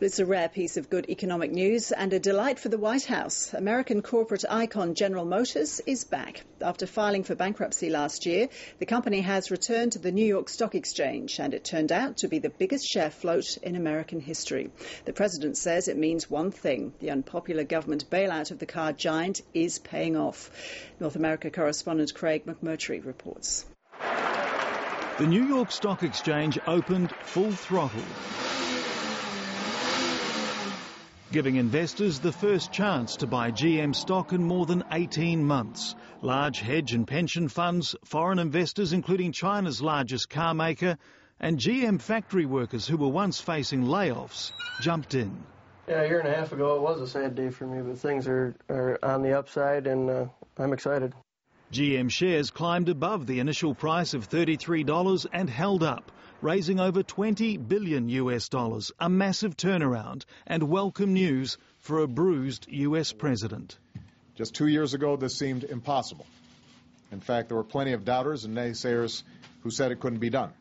It's a rare piece of good economic news and a delight for the White House. American corporate icon General Motors is back. After filing for bankruptcy last year, the company has returned to the New York Stock Exchange, and it turned out to be the biggest share float in American history. The president says it means one thing: the unpopular government bailout of the car giant is paying off. North America correspondent Craig McMurtry reports. The New York Stock Exchange opened full throttle, giving investors the first chance to buy GM stock in more than 18 months. Large hedge and pension funds, foreign investors including China's largest car maker, and GM factory workers who were once facing layoffs jumped in. Yeah, a year and a half ago it was a sad day for me, but things are on the upside and I'm excited. GM shares climbed above the initial price of $33 and held up, raising over $20 billion, a massive turnaround and welcome news for a bruised US president. Just 2 years ago, this seemed impossible. In fact, there were plenty of doubters and naysayers who said it couldn't be done.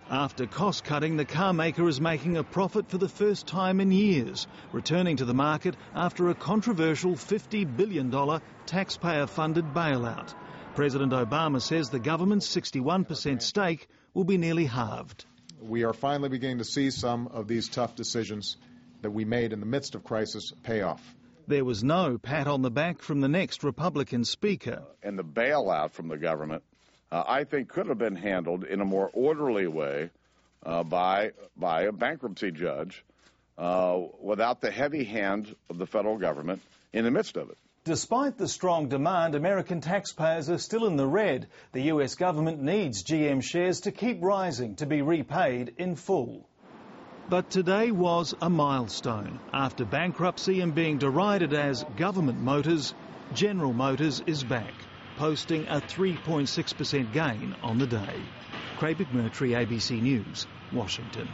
After cost-cutting, the car maker is making a profit for the first time in years, returning to the market after a controversial $50 billion taxpayer-funded bailout. President Obama says the government's 61% stake will be nearly halved. We are finally beginning to see some of these tough decisions that we made in the midst of crisis pay off. There was no pat on the back from the next Republican speaker. And the bailout from the government, I think, could have been handled in a more orderly way by a bankruptcy judge without the heavy hand of the federal government in the midst of it. Despite the strong demand, American taxpayers are still in the red. The US government needs GM shares to keep rising to be repaid in full. But today was a milestone. After bankruptcy and being derided as government motors, General Motors is back, posting a 3.6% gain on the day. Craig McMurtry, ABC News, Washington.